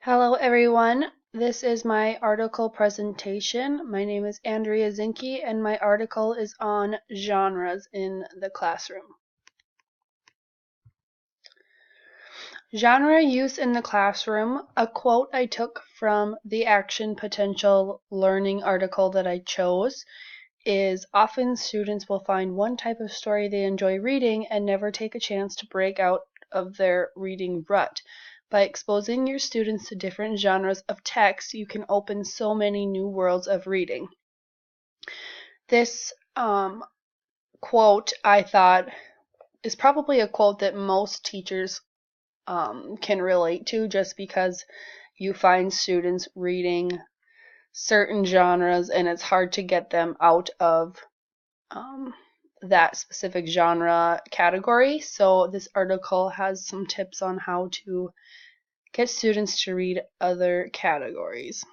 Hello everyone, this is my article presentation. My name is Andrea Zinke and my article is on genres in the classroom. Genre use in the classroom, a quote I took from the Action Potential Learning article that I chose, is often students will find one type of story they enjoy reading and never take a chance to break out of their reading rut. By exposing your students to different genres of text, you can open so many new worlds of reading. This quote, I thought, is probably a quote that most teachers can relate to, just because you find students reading certain genres and it's hard to get them out of that specific genre category. So this article has some tips on how to get students to read other categories.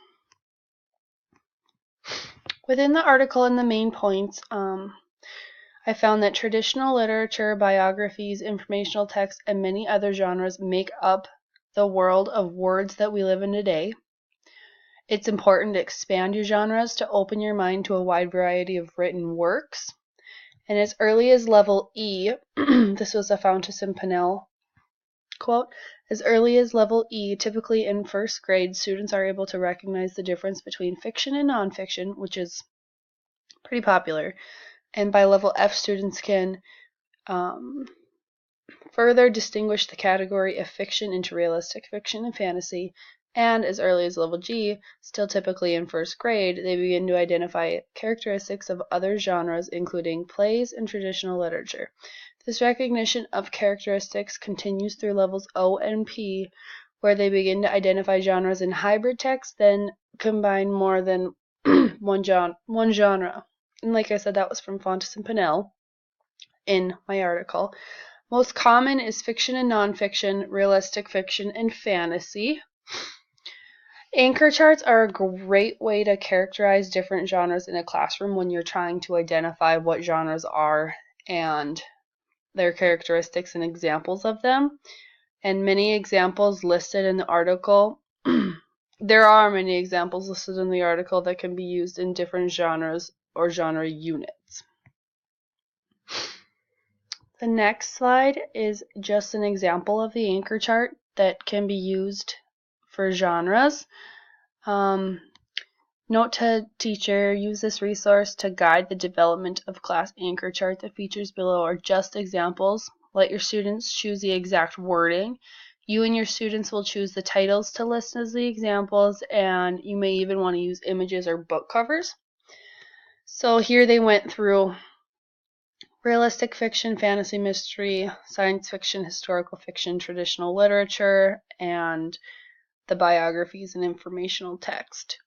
Within the article and the main points, I found that traditional literature, biographies, informational texts, and many other genres make up the world of words that we live in today. It's important to expand your genres to open your mind to a wide variety of written works. And as early as level E, this was a Fountas and Pinnell quote, as early as level E, typically in first grade, students are able to recognize the difference between fiction and nonfiction, which is pretty popular. And by level F, students can further distinguish the category of fiction into realistic fiction and fantasy. And as early as level G, still typically in first grade, they begin to identify characteristics of other genres, including plays and traditional literature. This recognition of characteristics continues through levels O and P, where they begin to identify genres in hybrid text, then combine more than one genre. And like I said, that was from Fountas and Pinnell in my article. Most common is fiction and nonfiction, realistic fiction, and fantasy. Anchor charts are a great way to characterize different genres in a classroom when you're trying to identify what genres are and their characteristics and examples of them. And many examples listed in the article. There are many examples listed in the article that can be used in different genres or genre units. The next slide is just an example of the anchor chart that can be used for genres. Note to teacher, use this resource to guide the development of class anchor chart. The features below are just examples. Let your students choose the exact wording. You and your students will choose the titles to list as the examples, and you may even want to use images or book covers. So here they went through realistic fiction, fantasy, mystery, science fiction, historical fiction, traditional literature, and the biographies and informational text.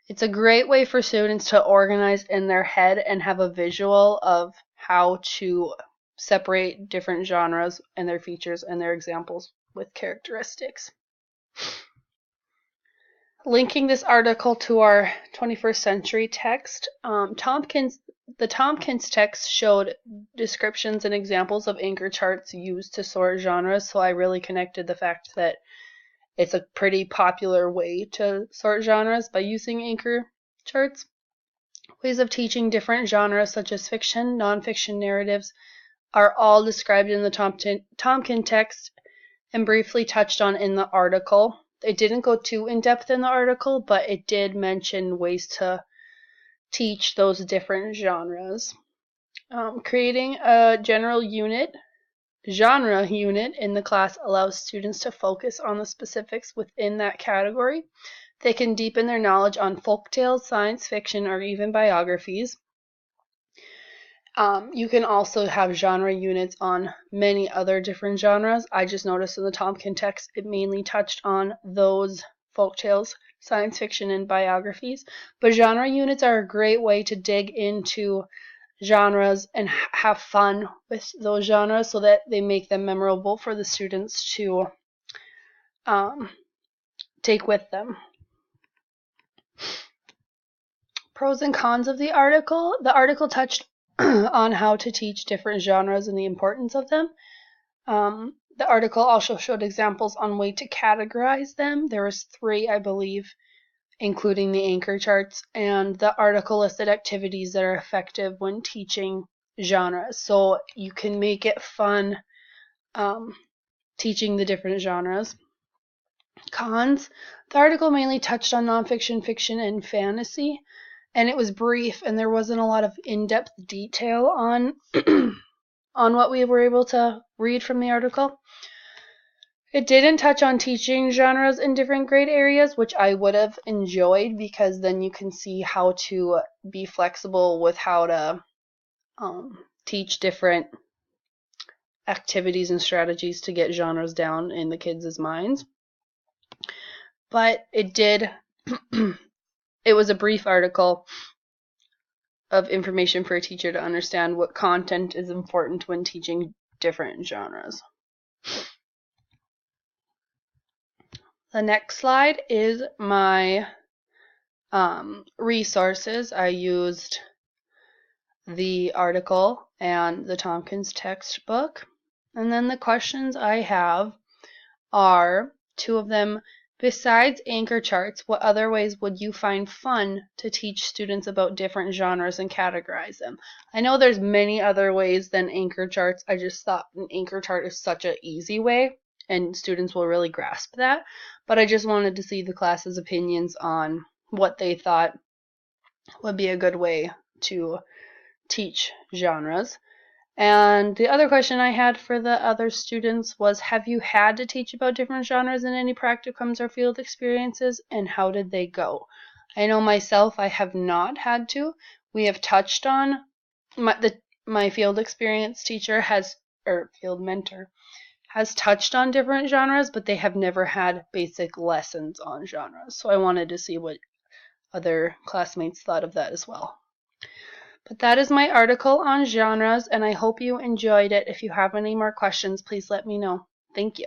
It's a great way for students to organize in their head and have a visual of how to separate different genres and their features and their examples with characteristics. Linking this article to our 21st century text, the Tompkins text showed descriptions and examples of anchor charts used to sort genres, so I really connected the fact that it's a pretty popular way to sort genres by using anchor charts. Ways of teaching different genres such as fiction, nonfiction narratives are all described in the Tompkins text and briefly touched on in the article. It didn't go too in-depth in the article, but it did mention ways to teach those different genres. Creating a genre unit in the class allows students to focus on the specifics within that category. They can deepen their knowledge on folktales, science fiction, or even biographies. You can also have genre units on many other different genres. I just noticed in the Tompkins text it mainly touched on those folktales, science fiction, and biographies. But genre units are a great way to dig into genres and have fun with those genres so that they make them memorable for the students to take with them. Pros and cons of the article. The article touched on how to teach different genres and the importance of them. The article also showed examples on way to categorize them. There was 3, I believe, including the anchor charts, and the article listed activities that are effective when teaching genres. So you can make it fun teaching the different genres. Cons. The article mainly touched on nonfiction, fiction, and fantasy, and it was brief, and there wasn't a lot of in-depth detail on on what we were able to read from the article. It didn't touch on teaching genres in different grade areas, which I would have enjoyed, because then you can see how to be flexible with how to teach different activities and strategies to get genres down in the kids' minds. But it did, it was a brief article of information for a teacher to understand what content is important when teaching different genres. The next slide is my resources. I used the article and the Tompkins textbook. And then the questions I have are 2 of them. Besides anchor charts, what other ways would you find fun to teach students about different genres and categorize them? I know there's many other ways than anchor charts. I just thought an anchor chart is such an easy way, and students will really grasp that. But I just wanted to see the class's opinions on what they thought would be a good way to teach genres. And the other question I had for the other students was, have you had to teach about different genres in any practicums or field experiences, and how did they go? I know myself, I have not had to. We have touched on, my field experience teacher field mentor has touched on different genres, but they have never had basic lessons on genres. So I wanted to see what other classmates thought of that as well. But that is my article on genres, and I hope you enjoyed it. If you have any more questions, please let me know. Thank you.